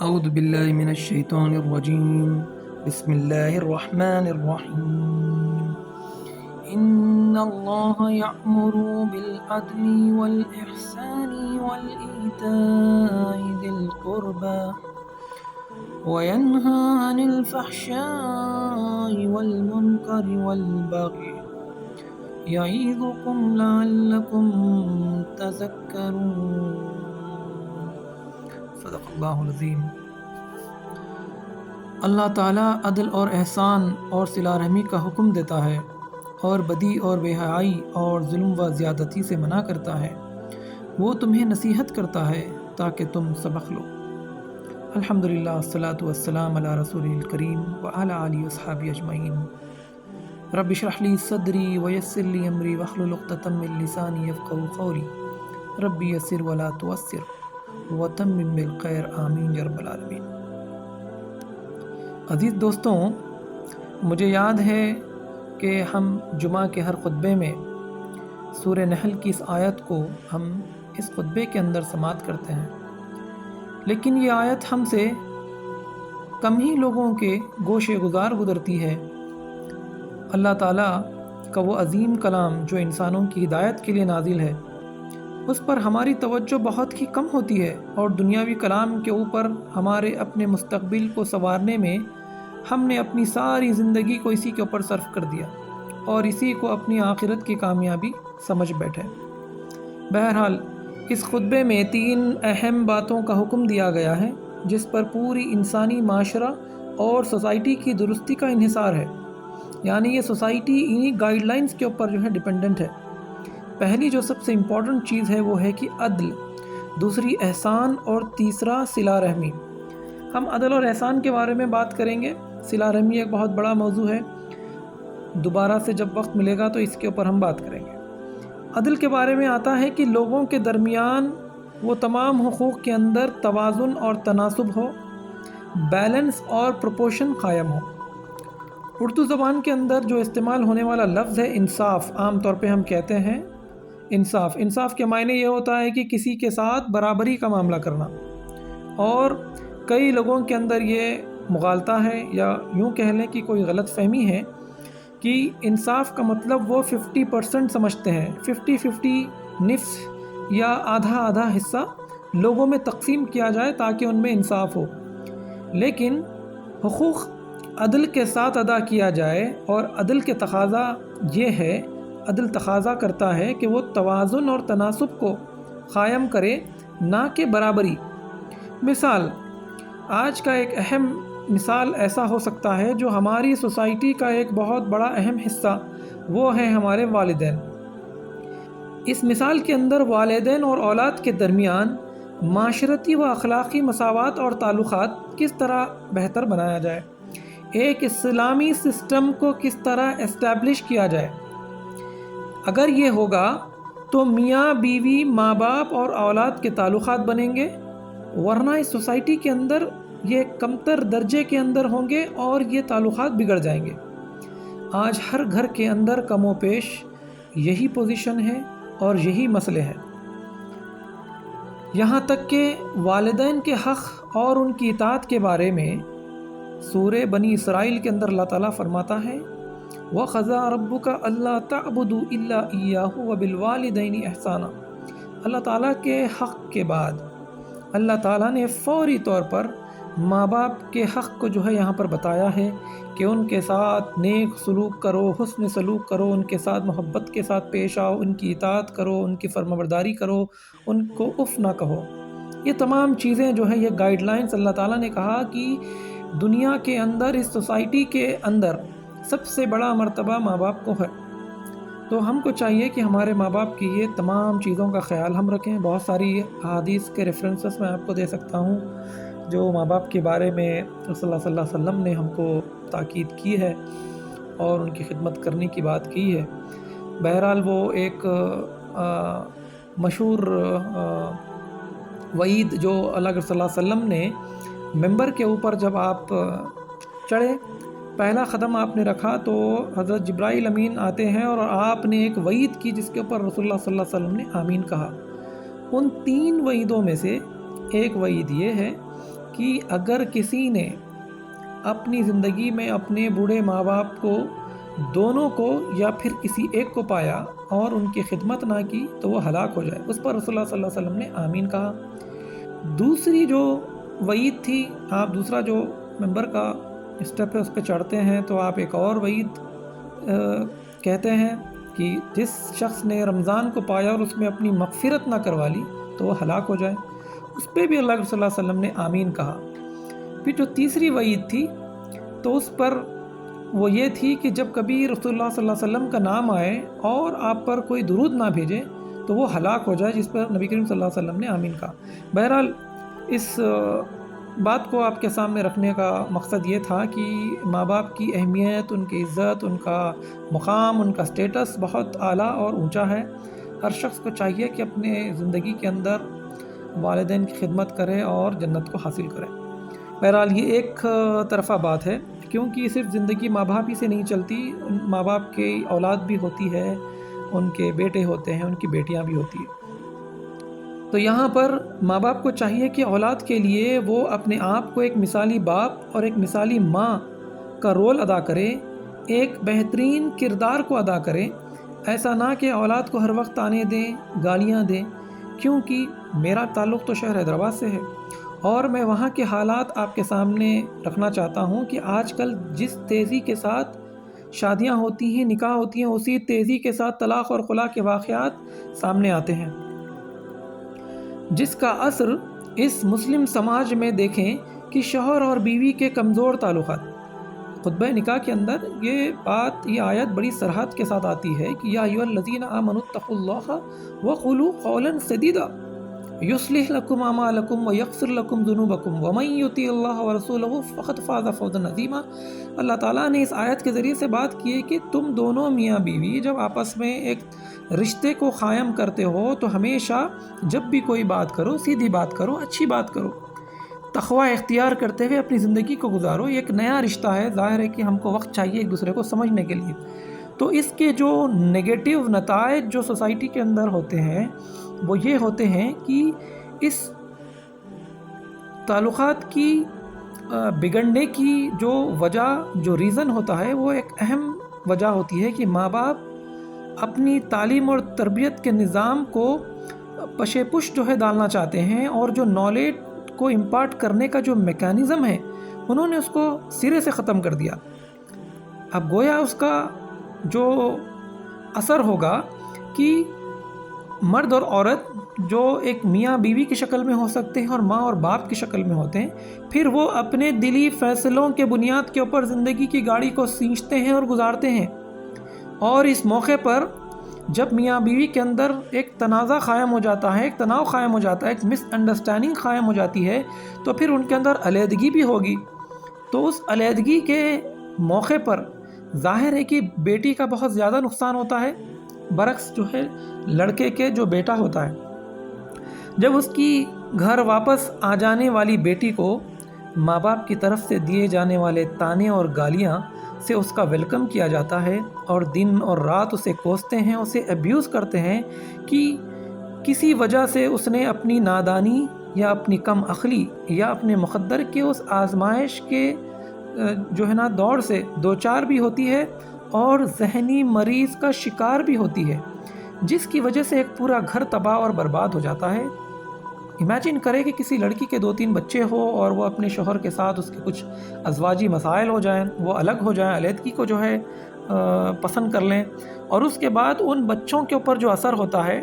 أعوذ بالله من الشيطان الرجيم. بسم الله الرحمن الرحيم. إن الله يأمر بالعدل والإحسان وإيتاء ذي القربى وينهى عن الفحشاء والمنكر والبغي يعظكم لعلكم تذكرون. صدق اللہ العظیم. اللہ تعالیٰ عدل اور احسان اور صلہ رحمی کا حکم دیتا ہے اور بدی اور بے حیائی اور ظلم و زیادتی سے منع کرتا ہے. وہ تمہیں نصیحت کرتا ہے تاکہ تم سبق لو. الحمدللہ والصلاۃ والسلام علی رسول الکریم وعلی آلہ وصحبہ اجمعین. رب اشرح لی صدری ویسر لی امری واحلل عقدۃ من لسانی یفقہوا قولی. رب یسر ولا تعسر وتمم بالخیر آمین یا رب العالمین. عزیز دوستوں، مجھے یاد ہے کہ ہم جمعہ کے ہر خطبے میں سورہ نحل کی اس آیت کو ہم اس خطبے کے اندر سماعت کرتے ہیں، لیکن یہ آیت ہم سے کم ہی لوگوں کے گوش گزار گزرتی ہے. اللہ تعالیٰ کا وہ عظیم کلام جو انسانوں کی ہدایت کے لیے نازل ہے، اس پر ہماری توجہ بہت ہی کم ہوتی ہے، اور دنیاوی کلام کے اوپر ہمارے اپنے مستقبل کو سنوارنے میں ہم نے اپنی ساری زندگی کو اسی کے اوپر صرف کر دیا اور اسی کو اپنی آخرت کی کامیابی سمجھ بیٹھے. بہرحال اس خطبے میں 3 اہم باتوں کا حکم دیا گیا ہے جس پر پوری انسانی معاشرہ اور سوسائٹی کی درستی کا انحصار ہے. یعنی یہ سوسائٹی انہی گائیڈ لائنز کے اوپر جو ہے ڈیپینڈنٹ ہے. پہلی جو سب سے امپورٹنٹ چیز ہے وہ ہے کہ عدل، دوسری احسان، اور تیسرا صلہ رحمی. ہم عدل اور احسان کے بارے میں بات کریں گے. صلہ رحمی ایک بہت بڑا موضوع ہے، دوبارہ سے جب وقت ملے گا تو اس کے اوپر ہم بات کریں گے. عدل کے بارے میں آتا ہے کہ لوگوں کے درمیان وہ تمام حقوق کے اندر توازن اور تناسب ہو، بیلنس اور پروپورشن قائم ہو. اردو زبان کے اندر جو استعمال ہونے والا لفظ ہے انصاف، عام طور پہ ہم کہتے ہیں انصاف. انصاف کے معنی یہ ہوتا ہے کہ کسی کے ساتھ برابری کا معاملہ کرنا، اور کئی لوگوں کے اندر یہ مغالطہ ہے یا یوں کہہ لیں کہ کوئی غلط فہمی ہے کہ انصاف کا مطلب وہ 50% سمجھتے ہیں. 50-50 نصف یا آدھا آدھا حصہ لوگوں میں تقسیم کیا جائے تاکہ ان میں انصاف ہو. لیکن حقوق عدل کے ساتھ ادا کیا جائے، اور عدل کے تقاضا یہ ہے، عدل تقاضا کرتا ہے کہ وہ توازن اور تناسب کو قائم کرے، نہ کہ برابری. مثال، آج کا ایک اہم مثال ایسا ہو سکتا ہے جو ہماری سوسائٹی کا ایک بہت بڑا اہم حصہ، وہ ہے ہمارے والدین. اس مثال کے اندر والدین اور اولاد کے درمیان معاشرتی و اخلاقی مساوات اور تعلقات کس طرح بہتر بنایا جائے، ایک اسلامی سسٹم کو کس طرح اسٹیبلش کیا جائے. اگر یہ ہوگا تو میاں بیوی، ماں باپ اور اولاد کے تعلقات بنیں گے، ورنہ اس سوسائٹی کے اندر یہ کمتر درجے کے اندر ہوں گے اور یہ تعلقات بگڑ جائیں گے. آج ہر گھر کے اندر کم و بیش یہی پوزیشن ہے اور یہی مسئلے ہیں. یہاں تک کہ والدین کے حق اور ان کی اطاعت کے بارے میں سورہ بنی اسرائیل کے اندر اللہ تعالیٰ فرماتا ہے وَقَضَىٰ رَبُّكَ أَلَّا تَعْبُدُوا إِلَّا إِيَّاهُ وَبِالْوَالِدَيْنِ إِحْسَانًا. اللہ تعالیٰ کے حق کے بعد اللہ تعالیٰ نے فوری طور پر ماں باپ کے حق کو جو ہے یہاں پر بتایا ہے کہ ان کے ساتھ نیک سلوک کرو، حسن سلوک کرو، ان کے ساتھ محبت کے ساتھ پیش آؤ، ان کی اطاعت کرو، ان کی فرمانبرداری کرو، ان کو اف نہ کہو. یہ تمام چیزیں جو ہیں یہ گائیڈ لائنز اللہ تعالیٰ نے کہا کہ دنیا کے اندر، اس سوسائٹی کے اندر سب سے بڑا مرتبہ ماں باپ کو ہے. تو ہم کو چاہیے کہ ہمارے ماں باپ کی یہ تمام چیزوں کا خیال ہم رکھیں. بہت ساری احادیث کے ریفرنسز میں آپ کو دے سکتا ہوں جو ماں باپ کے بارے میں رسول اللہ صلی اللہ علیہ وسلم نے ہم کو تاکید کی ہے اور ان کی خدمت کرنے کی بات کی ہے. بہرحال وہ ایک مشہور وعید جو اللہ صلی اللہ علیہ وسلم نے ممبر کے اوپر جب آپ چڑھے، پہلا قدم آپ نے رکھا تو حضرت جبرائیل امین آتے ہیں اور آپ نے ایک وعید کی جس کے اوپر رسول اللہ صلی اللہ علیہ وسلم نے آمین کہا. ان 3 وعیدوں میں سے ایک وعید یہ ہے کہ کہ اگر کسی نے اپنی زندگی میں اپنے بوڑھے ماں باپ کو دونوں کو یا پھر کسی ایک کو پایا اور ان کی خدمت نہ کی تو وہ ہلاک ہو جائے۔ اس پر رسول اللہ صلی اللہ علیہ وسلم نے آمین کہا۔ دوسری جو وعید تھی، آپ دوسرا جو ممبر کا اسٹیپ ہے اس پہ چڑھتے ہیں تو آپ ایک اور وعید کہتے ہیں کہ جس شخص نے رمضان کو پایا اور اس میں اپنی مغفرت نہ کروا لی تو وہ ہلاک ہو جائے۔ اس پہ بھی اللہ صلی اللہ علیہ وسلم نے آمین کہا۔ پھر جو تیسری وعید تھی تو اس پر وہ یہ تھی کہ جب کبھی رسول اللہ صلی اللہ علیہ وسلم کا نام آئے اور آپ پر کوئی درود نہ بھیجے تو وہ ہلاک ہو جائے، جس پر نبی کریم صلی اللہ علیہ وسلم نے آمین کہا۔ بہرحال اس بات کو آپ کے سامنے رکھنے کا مقصد یہ تھا کہ ماں باپ کی اہمیت، ان کی عزت، ان کا مقام، ان کا سٹیٹس بہت اعلیٰ اور اونچا ہے۔ ہر شخص کو چاہیے کہ اپنے زندگی کے اندر والدین کی خدمت کرے اور جنت کو حاصل کرے۔ بہرحال یہ ایک طرفہ بات ہے، کیونکہ صرف زندگی ماں باپ ہی سے نہیں چلتی، ماں باپ کی اولاد بھی ہوتی ہے، ان کے بیٹے ہوتے ہیں، ان کی بیٹیاں بھی ہوتی ہیں۔ تو یہاں پر ماں باپ کو چاہیے کہ اولاد کے لیے وہ اپنے آپ کو ایک مثالی باپ اور ایک مثالی ماں کا رول ادا کرے، ایک بہترین کردار کو ادا کرے۔ ایسا نہ کہ اولاد کو ہر وقت آنے دیں، گالیاں دیں، کیونکہ میرا تعلق تو شہر حیدرآباد سے ہے اور میں وہاں کے حالات آپ کے سامنے رکھنا چاہتا ہوں کہ آج کل جس تیزی کے ساتھ شادیاں ہوتی ہیں، نکاح ہوتی ہیں، اسی تیزی کے ساتھ طلاق اور خلا کے واقعات سامنے آتے ہیں، جس کا اثر اس مسلم سماج میں دیکھیں کہ شوہر اور بیوی کے کمزور تعلقات۔ خطبہ نکاح کے اندر یہ آیت بڑی صراحت کے ساتھ آتی ہے کہ یا ایھا الذین آمنوا اتقوا اللہ وقولوا قولا سدیدا یصلح لکم اعمالکم ویغفر لکم ذنوبکم ومن یطع اللہ ورسولہ فقد فاز فوزا عظیما۔ اللہ تعالیٰ نے اس آیت کے ذریعے سے بات کی ہے کہ تم دونوں میاں بیوی جب آپس میں ایک رشتے کو قائم کرتے ہو تو ہمیشہ جب بھی کوئی بات کرو، سیدھی بات کرو، اچھی بات کرو، تقوی اختیار کرتے ہوئے اپنی زندگی کو گزارو۔ یہ ایک نیا رشتہ ہے، ظاہر ہے کہ ہم کو وقت چاہیے ایک دوسرے کو سمجھنے کے لیے۔ تو اس کے جو نگیٹو نتائج جو سوسائٹی کے اندر ہوتے ہیں وہ یہ ہوتے ہیں کہ اس تعلقات کی بگڑنے کی جو وجہ، جو ریزن ہوتا ہے، وہ ایک اہم وجہ ہوتی ہے کہ ماں باپ اپنی تعلیم اور تربیت کے نظام کو پشے پش جو ہے ڈالنا چاہتے ہیں، اور جو نالج کو امپارٹ کرنے کا جو میکانزم ہے انہوں نے اس کو سرے سے ختم کر دیا۔ اب گویا اس کا جو اثر ہوگا کہ مرد اور عورت جو ایک میاں بیوی کی شکل میں ہو سکتے ہیں اور ماں اور باپ کی شکل میں ہوتے ہیں، پھر وہ اپنے دلی فیصلوں کے بنیاد کے اوپر زندگی کی گاڑی کو سینچتے ہیں اور گزارتے ہیں۔ اور اس موقع پر جب میاں بیوی کے اندر ایک تنازع قائم ہو جاتا ہے، ایک تناؤ قائم ہو جاتا ہے، ایک مس انڈرسٹینڈنگ قائم ہو جاتی ہے، تو پھر ان کے اندر علیحدگی بھی ہوگی۔ تو اس علیحدگی کے موقع پر ظاہر ہے کہ بیٹی کا بہت زیادہ نقصان ہوتا ہے، برعکس جو ہے لڑکے کے جو بیٹا ہوتا ہے۔ جب اس کی گھر واپس آ جانے والی بیٹی کو ماں باپ کی طرف سے دیے جانے والے طعنے اور گالیاں سے اس کا ویلکم کیا جاتا ہے اور دن اور رات اسے کوستے ہیں، اسے ابیوز کرتے ہیں کہ کسی وجہ سے اس نے اپنی نادانی یا اپنی کم عقلی یا اپنے مقدر کے اس آزمائش کے جو ہے نا دور سے دوچار بھی ہوتی ہے اور ذہنی مریض کا شکار بھی ہوتی ہے، جس کی وجہ سے ایک پورا گھر تباہ اور برباد ہو جاتا ہے۔ امیجن کرے کہ کسی لڑکی کے 2-3 بچے ہو اور وہ اپنے شوہر کے ساتھ اس کے کچھ ازواجی مسائل ہو جائیں، وہ الگ ہو جائیں، علیحدگی کو جو ہے پسند کر لیں، اور اس کے بعد ان بچوں کے اوپر جو اثر ہوتا ہے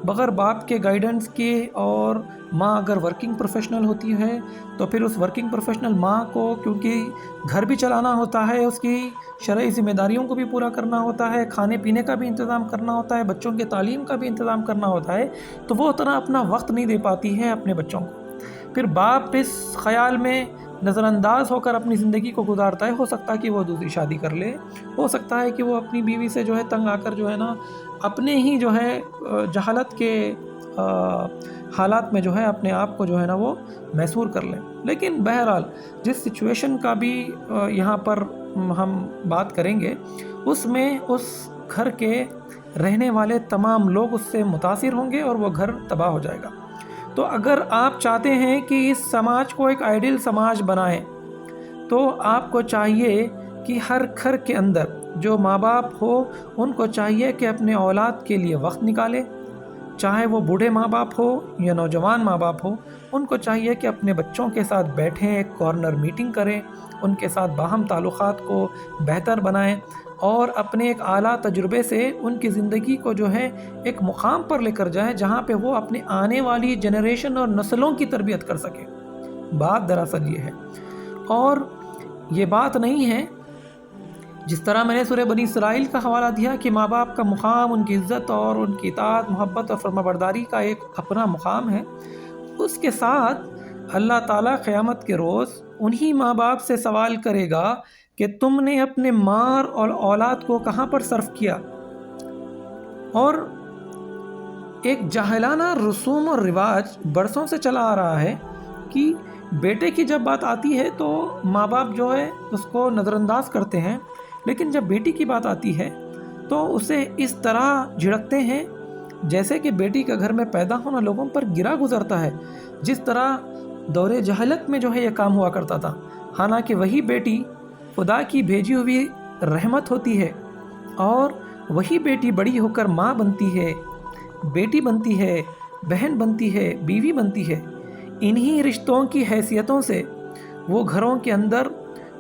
بغیر باپ کے گائیڈنس کے، اور ماں اگر ورکنگ پروفیشنل ہوتی ہے تو پھر اس ورکنگ پروفیشنل ماں کو کیونکہ گھر بھی چلانا ہوتا ہے، اس کی شرعی ذمہ داریوں کو بھی پورا کرنا ہوتا ہے، کھانے پینے کا بھی انتظام کرنا ہوتا ہے، بچوں کے تعلیم کا بھی انتظام کرنا ہوتا ہے، تو وہ اتنا اپنا وقت نہیں دے پاتی ہے اپنے بچوں کو۔ پھر باپ اس خیال میں نظر انداز ہو کر اپنی زندگی کو گزارتا ہے، ہو سکتا ہے کہ وہ دوسری شادی کر لے، ہو سکتا ہے کہ وہ اپنی بیوی سے جو ہے تنگ آ کر جو ہے نا اپنے ہی جو ہے جہالت کے حالات میں جو ہے اپنے آپ کو جو ہے نا وہ محصور کر لیں۔ لیکن بہرحال جس سچویشن کا بھی یہاں پر ہم بات کریں گے، اس میں اس گھر کے رہنے والے تمام لوگ اس سے متاثر ہوں گے اور وہ گھر تباہ ہو جائے گا۔ تو اگر آپ چاہتے ہیں کہ اس سماج کو ایک آئیڈیل سماج بنائیں تو آپ کو چاہیے کہ ہر گھر کے اندر جو ماں باپ ہو ان کو چاہیے کہ اپنے اولاد کے لیے وقت نکالے، چاہے وہ بوڑھے ماں باپ ہو یا نوجوان ماں باپ ہو، ان کو چاہیے کہ اپنے بچوں کے ساتھ بیٹھیں، ایک کارنر میٹنگ کریں، ان کے ساتھ باہم تعلقات کو بہتر بنائیں اور اپنے ایک اعلیٰ تجربے سے ان کی زندگی کو جو ہے ایک مقام پر لے کر جائیں جہاں پہ وہ اپنے آنے والی جنریشن اور نسلوں کی تربیت کر سکیں۔ بات دراصل یہ ہے، اور یہ بات نہیں ہے جس طرح میں نے سورہ بنی اسرائیل کا حوالہ دیا کہ ماں باپ کا مقام، ان کی عزت اور ان کی اطاعت، محبت اور فرمانبرداری کا ایک اپنا مقام ہے، اس کے ساتھ اللہ تعالیٰ قیامت کے روز انہی ماں باپ سے سوال کرے گا کہ تم نے اپنے مال اور اولاد کو کہاں پر صرف کیا۔ اور ایک جاہلانہ رسوم اور رواج برسوں سے چلا آ رہا ہے کہ بیٹے کی جب بات آتی ہے تو ماں باپ جو ہے اس کو نظر انداز کرتے ہیں، لیکن جب بیٹی کی بات آتی ہے تو اسے اس طرح جھڑکتے ہیں جیسے کہ بیٹی کا گھر میں پیدا ہونا لوگوں پر گرا گزرتا ہے، جس طرح دور جہالت میں جو ہے یہ کام ہوا کرتا تھا۔ حالانکہ وہی بیٹی خدا کی بھیجی ہوئی رحمت ہوتی ہے، اور وہی بیٹی بڑی ہو کر ماں بنتی ہے، بیٹی بنتی ہے، بہن بنتی ہے، بیوی بنتی ہے۔ انہی رشتوں کی حیثیتوں سے وہ گھروں کے اندر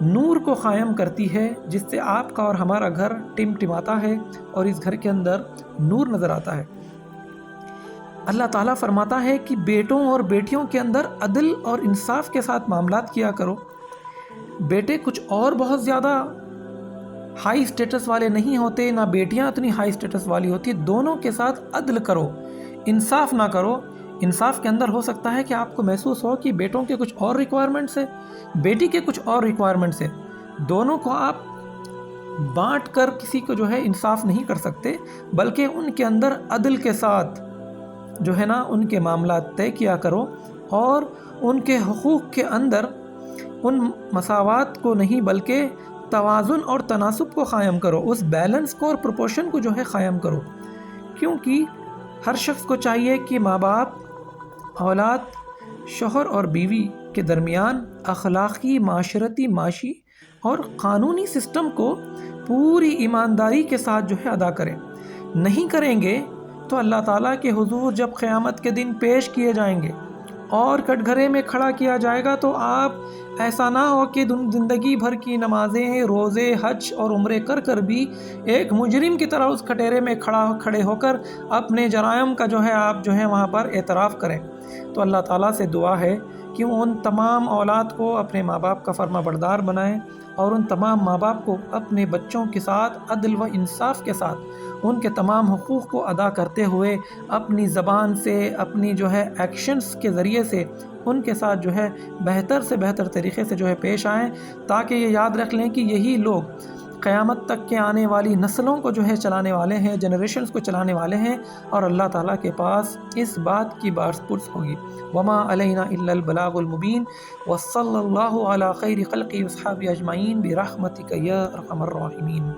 نور کو قائم کرتی ہے، جس سے آپ کا اور ہمارا گھر ٹمٹماتا ہے اور اس گھر کے اندر نور نظر آتا ہے۔ اللہ تعالیٰ فرماتا ہے کہ بیٹوں اور بیٹیوں کے اندر عدل اور انصاف کے ساتھ معاملات کیا کرو۔ بیٹے کچھ اور بہت زیادہ ہائی سٹیٹس والے نہیں ہوتے، نہ بیٹیاں اتنی ہائی سٹیٹس والی ہوتی، دونوں کے ساتھ عدل کرو، انصاف نہ کرو۔ انصاف کے اندر ہو سکتا ہے کہ آپ کو محسوس ہو کہ بیٹوں کے کچھ اور ریکوائرمنٹس ہیں، بیٹی کے کچھ اور ریکوائرمنٹس ہیں، دونوں کو آپ بانٹ کر کسی کو جو ہے انصاف نہیں کر سکتے، بلکہ ان کے اندر عدل کے ساتھ جو ہے نا ان کے معاملات طے کیا کرو، اور ان کے حقوق کے اندر ان مساوات کو نہیں بلکہ توازن اور تناسب کو قائم کرو، اس بیلنس کو اور پروپورشن کو جو ہے قائم کرو۔ کیونکہ ہر شخص کو چاہیے کہ ماں باپ، اولاد، شوہر اور بیوی کے درمیان اخلاقی، معاشرتی، معاشی اور قانونی سسٹم کو پوری ایمانداری کے ساتھ جو ہے ادا کریں۔ نہیں کریں گے تو اللہ تعالیٰ کے حضور جب قیامت کے دن پیش کیے جائیں گے اور کٹگھرے میں کھڑا کیا جائے گا تو آپ ایسا نہ ہو کہ زندگی بھر کی نمازیں، روزے، حج اور عمرے کر کر بھی ایک مجرم کی طرح اس کٹہرے میں کھڑے ہو کر اپنے جرائم کا جو ہے آپ جو ہے وہاں پر اعتراف کریں۔ تو اللہ تعالیٰ سے دعا ہے کہ وہ ان تمام اولاد کو اپنے ماں باپ کا فرما بردار بنائیں، اور ان تمام ماں باپ کو اپنے بچوں کے ساتھ عدل و انصاف کے ساتھ ان کے تمام حقوق کو ادا کرتے ہوئے اپنی زبان سے، اپنی جو ہے ایکشنز کے ذریعے سے ان کے ساتھ جو ہے بہتر سے بہتر طریقے سے جو ہے پیش آئیں، تاکہ یہ یاد رکھ لیں کہ یہی لوگ قیامت تک کے آنے والی نسلوں کو جو ہے چلانے والے ہیں، جنریشنز کو چلانے والے ہیں، اور اللہ تعالیٰ کے پاس اس بات کی بارسپرس ہوگی۔ وما علینا الا البلاغ المبین، وصلی اللہ علی خیر خلقہ واصحابہ اجمعین برحمتک یا ارحم الراحمین۔